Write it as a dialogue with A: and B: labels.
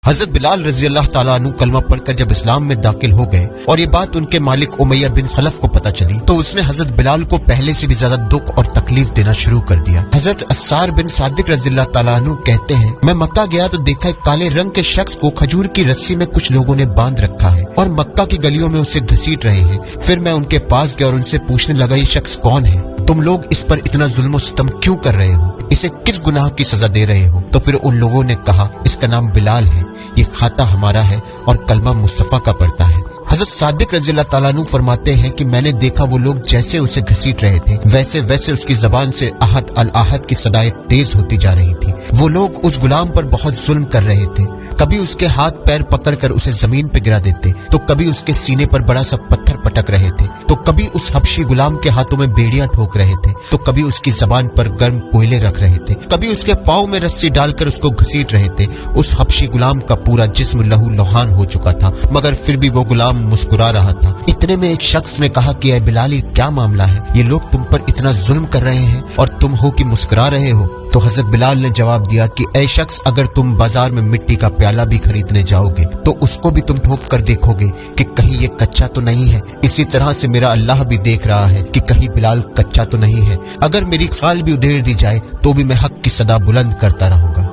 A: حضرت بلال رضی اللہ تعالیٰ عنہ کلمہ پڑھ کر جب اسلام میں داخل ہو گئے اور یہ بات ان کے مالک امیہ بن خلف کو پتہ چلی تو اس نے حضرت بلال کو پہلے سے بھی زیادہ دکھ اور تکلیف دینا شروع کر دیا۔ حضرت اسار بن صادق رضی اللہ تعالیٰ عنہ کہتے ہیں، میں مکہ گیا تو دیکھا ایک کالے رنگ کے شخص کو کھجور کی رسی میں کچھ لوگوں نے باندھ رکھا ہے اور مکہ کی گلیوں میں اسے گھسیٹ رہے ہیں۔ پھر میں ان کے پاس گیا اور ان سے پوچھنے لگا، یہ شخص کون ہے؟ تم لوگ اس پر اتنا ظلم و ستم کیوں کر رہے ہو؟ اسے کس گناہ کی سزا دے رہے ہو؟ تو پھر ان لوگوں نے کہا، اس کا نام بلال ہے، یہ کھاتا ہمارا ہے اور کلمہ مصطفیٰ کا پڑھتا ہے۔ حضرت صادق رضی اللہ تعالیٰ عنہ فرماتے ہیں کہ میں نے دیکھا وہ لوگ جیسے اسے گھسیٹ رہے تھے ویسے ویسے اس کی زبان سے احد الاحد کی صدائیں تیز ہوتی جا رہی تھی۔ وہ لوگ اس غلام پر بہت ظلم کر رہے تھے، کبھی اس کے ہاتھ پیر پکڑ کر اسے زمین پہ گرا دیتے تو کبھی اس کے سینے پر بڑا سا پتھر پٹک رہے تھے تو کبھی اس حبشی غلام کے ہاتھوں میں بیڑیاں ٹھوک رہے تھے تو کبھی اس کی زبان پر گرم کوئلے رکھ رہے تھے، کبھی اس کے پاؤں میں رسی ڈال کر اس کو گھسیٹ رہے تھے۔ اس حبشی غلام کا پورا جسم لہو لہان ہو چکا تھا مگر پھر بھی وہ غلام مسکرا رہا تھا۔ اتنے میں ایک شخص نے کہا کہ اے بلالی، کیا معاملہ ہے؟ یہ لوگ تم پر اتنا ظلم کر رہے ہیں اور تم ہو کہ مسکرا رہے ہو؟ تو حضرت بلال نے جواب دیا کہ اے شخص، اگر تم بازار میں مٹی کا پیالہ بھی خریدنے جاؤ گے تو اس کو بھی تم ٹھوک کر دیکھو گے کہ کہیں یہ کچا تو نہیں ہے۔ اسی طرح سے میرا اللہ بھی دیکھ رہا ہے کہ کہیں بلال کچا تو نہیں ہے۔ اگر میری خال بھی ادھیڑ دی جائے تو بھی میں حق کی صدا بلند کرتا رہوں گا۔